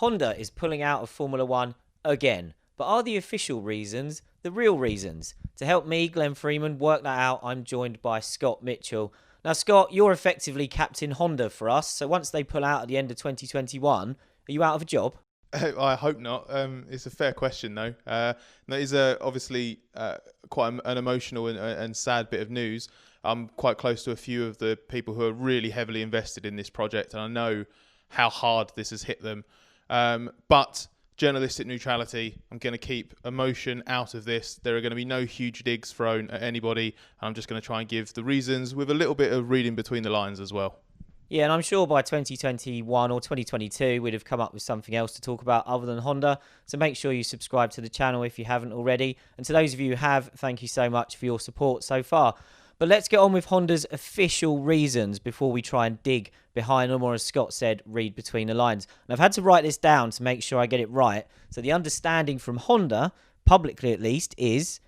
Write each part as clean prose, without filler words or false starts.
Honda is pulling out of Formula One again. But are the official reasons the real reasons? To help me, Glenn Freeman, work that out, I'm joined by Scott Mitchell. Now, Scott, you're effectively captain Honda for us. So once they pull out at the end of 2021, are you out of a job? I hope not. It's a fair question, though. No, it is obviously quite an emotional and sad bit of news. I'm quite close to a few of the people who are really heavily invested in this project, and I know how hard this has hit them. But journalistic neutrality, I'm going to keep emotion out of this. There are going to be no huge digs thrown at anybody. I'm just going to try and give the reasons with a little bit of reading between the lines as well. Yeah, and I'm sure by 2021 or 2022, we'd have come up with something else to talk about other than Honda. So make sure you subscribe to the channel if you haven't already. And to those of you who have, thank you so much for your support so far. But let's get on with Honda's official reasons before we try and dig behind them, or as Scott said, read between the lines. And I've had to write this down to make sure I get it right. So the understanding from Honda, publicly at least, is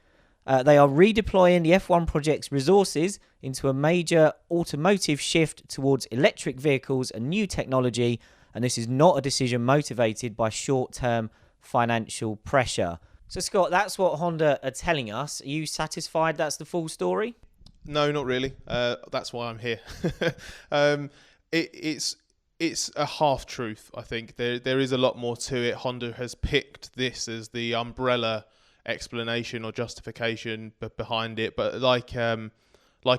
they are redeploying the F1 project's resources into a major automotive shift towards electric vehicles and new technology, and this is not a decision motivated by short-term financial pressure. So, Scott, that's what Honda are telling us. Are you satisfied that's the full story? No, not really. That's why I'm here. It's a half truth. I think there is a lot more to it. Honda has picked this as the umbrella explanation or justification behind it, but like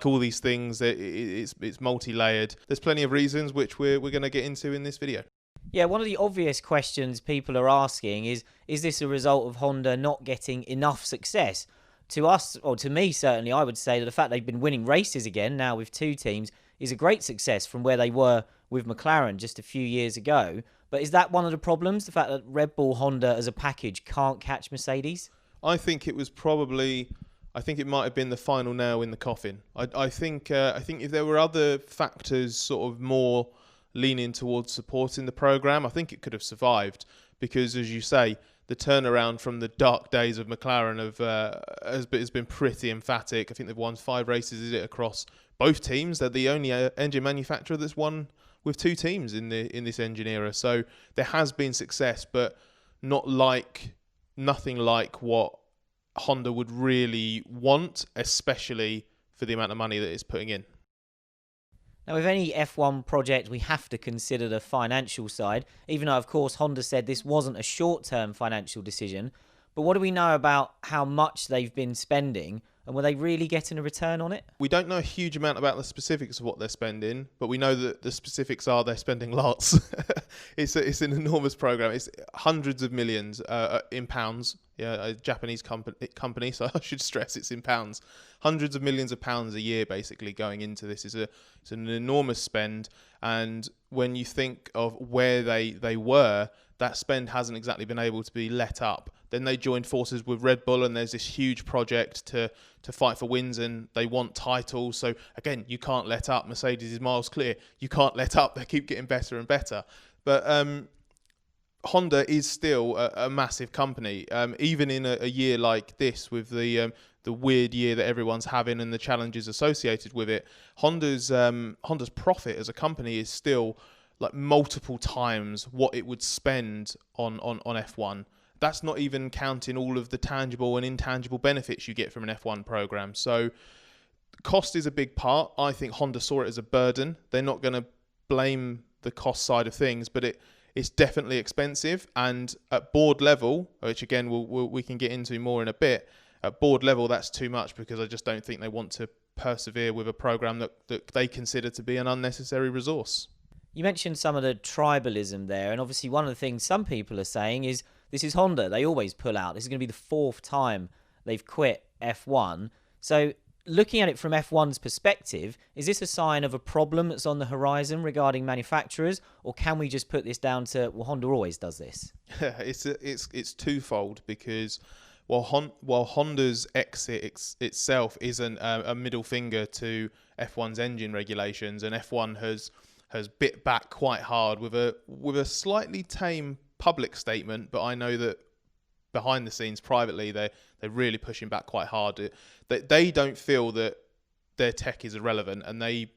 all these things, it's multi-layered. There's plenty of reasons which we're going to get into in this video. Yeah, one of the obvious questions people are asking is this a result of Honda not getting enough success? To us, or to me certainly, I would say that the fact they've been winning races again, now with two teams, is a great success from where they were with McLaren just a few years ago. But is that one of the problems, the fact that Red Bull Honda as a package can't catch Mercedes? I think it might have been the final nail in the coffin. I think if there were other factors sort of more leaning towards supporting the program, I think it could have survived. Because, as you say, the turnaround from the dark days of McLaren has been pretty emphatic. I think they've won 5 races, is it, across both teams. They're the only engine manufacturer that's won with 2 teams in this engine era. So there has been success, but nothing like what Honda would really want, especially for the amount of money that it's putting in. Now, with any F1 project, we have to consider the financial side, even though, of course, Honda said this wasn't a short-term financial decision. But what do we know about how much they've been spending, and were they really getting a return on it? We don't know a huge amount about the specifics of what they're spending, but we know that the specifics are they're spending lots. It's an enormous program. It's hundreds of millions in pounds. Yeah, a Japanese company, so I should stress it's in pounds. Hundreds of millions of pounds a year, basically, going into this. It's an enormous spend, and when you think of where they were, that spend hasn't exactly been able to be let up. Then they joined forces with Red Bull, and there's this huge project to fight for wins, and they want titles. So again, you can't let up. Mercedes is miles clear. You can't let up. They keep getting better and better. But Honda is still a massive company, even in a year like this, with the weird year that everyone's having and the challenges associated with it. Honda's profit as a company is still like multiple times what it would spend on F1. That's not even counting all of the tangible and intangible benefits you get from an F1 program. So cost is a big part. I think Honda saw it as a burden. They're not going to blame the cost side of things, but it's definitely expensive. And at board level, which again we can get into more in a bit, at board level that's too much, because I just don't think they want to persevere with a program that they consider to be an unnecessary resource. You mentioned some of the tribalism there, and obviously one of the things some people are saying is this is Honda. They always pull out. This is going to be the 4th time they've quit F1. So looking at it from F1's perspective, is this a sign of a problem that's on the horizon regarding manufacturers, or can we just put this down to, well, Honda always does this? It's twofold, because while Honda's exit itself isn't a middle finger to F1's engine regulations, and F1 has bit back quite hard with a slightly tame public statement, but I know that behind the scenes privately they're really pushing back quite hard. They don't feel that their tech is irrelevant, and they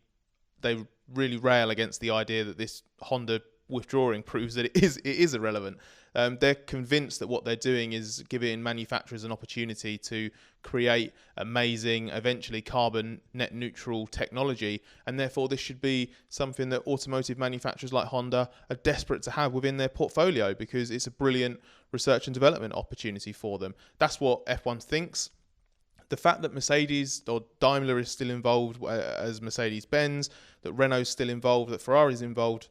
really rail against the idea that this Honda withdrawing proves that it is irrelevant. They're convinced that what they're doing is giving manufacturers an opportunity to create amazing, eventually carbon net neutral technology, and therefore this should be something that automotive manufacturers like Honda are desperate to have within their portfolio, because it's a brilliant research and development opportunity for them. That's what F1 thinks. The fact that Mercedes or Daimler is still involved as Mercedes-Benz, that Renault's still involved, that Ferrari's involved,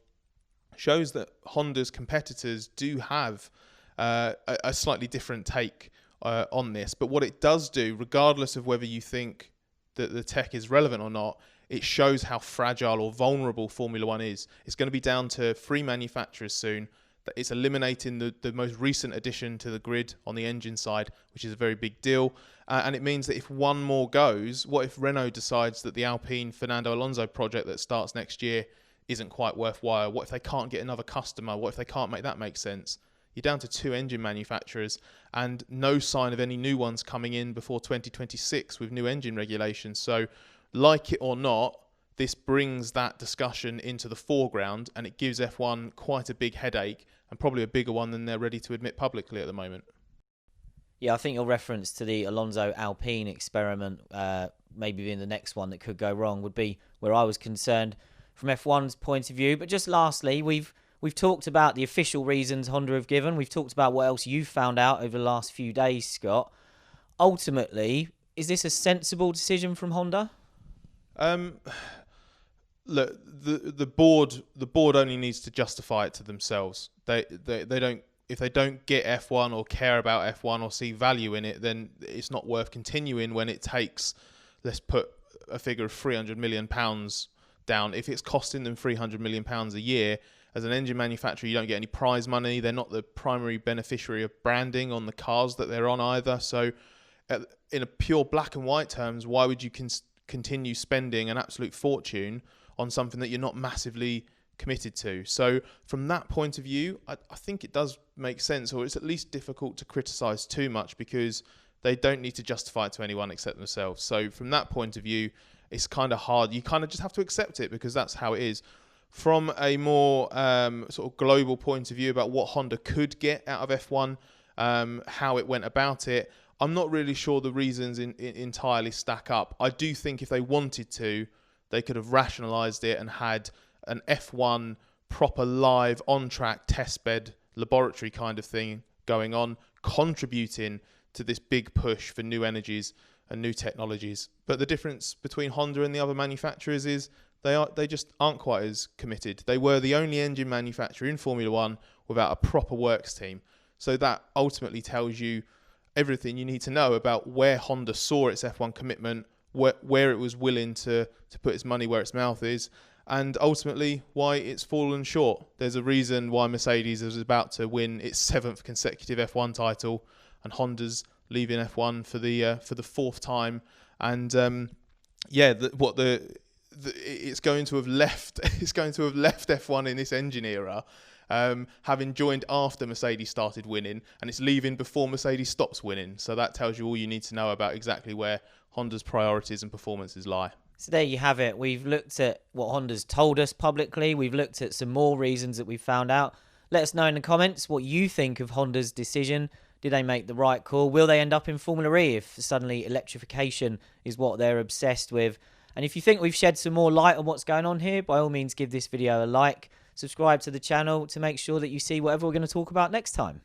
shows that Honda's competitors do have a slightly different take on this. But what it does do, regardless of whether you think that the tech is relevant or not, it shows how fragile or vulnerable Formula One is. It's going to be down to 3 manufacturers soon. It's eliminating the most recent addition to the grid on the engine side, which is a very big deal. And it means that if one more goes, what if Renault decides that the Alpine Fernando Alonso project that starts next year isn't quite worthwhile? What if they can't get another customer? What if they can't make that make sense? You're down to 2 engine manufacturers and no sign of any new ones coming in before 2026 with new engine regulations. So, like it or not, this brings that discussion into the foreground, and it gives F1 quite a big headache, and probably a bigger one than they're ready to admit publicly at the moment. Yeah, I think your reference to the Alonso Alpine experiment, maybe being the next one that could go wrong, would be where I was concerned from F1's point of view. But just lastly, we've talked about the official reasons Honda have given. We've talked about what else you've found out over the last few days, Scott. Ultimately, is this a sensible decision from Honda? Look, the board only needs to justify it to themselves. They don't. If they don't get F1 or care about F1 or see value in it, then it's not worth continuing when it takes, let's put a figure of £300 million down. If it's costing them £300 million a year, as an engine manufacturer, you don't get any prize money. They're not the primary beneficiary of branding on the cars that they're on either. So in a pure black and white terms, why would you continue spending an absolute fortune on something that you're not massively committed to? So from that point of view, I think it does make sense, or it's at least difficult to criticise too much, because they don't need to justify it to anyone except themselves. So from that point of view, it's kind of hard. You kind of just have to accept it, because that's how it is. From a more sort of global point of view about what Honda could get out of F1, how it went about it, I'm not really sure the reasons entirely stack up. I do think if they wanted to, they could have rationalised it and had an F1 proper live on-track testbed laboratory kind of thing going on, contributing to this big push for new energies and new technologies. But the difference between Honda and the other manufacturers is they just aren't quite as committed. They were the only engine manufacturer in Formula One without a proper works team. So that ultimately tells you everything you need to know about where Honda saw its F1 commitment, where it was willing to put its money where its mouth is, and ultimately why it's fallen short. There's a reason why Mercedes is about to win its 7th consecutive F1 title, and Honda's leaving F1 for the 4th time. And it's going to have left F1 in this engine era, having joined after Mercedes started winning, and it's leaving before Mercedes stops winning. So that tells you all you need to know about exactly where Honda's priorities and performances lie. So there you have it. We've looked at what Honda's told us publicly. We've looked at some more reasons that we've found out. Let us know in the comments what you think of Honda's decision. Did they make the right call? Will they end up in Formula E if suddenly electrification is what they're obsessed with? And if you think we've shed some more light on what's going on here, by all means give this video a like. Subscribe to the channel to make sure that you see whatever we're going to talk about next time.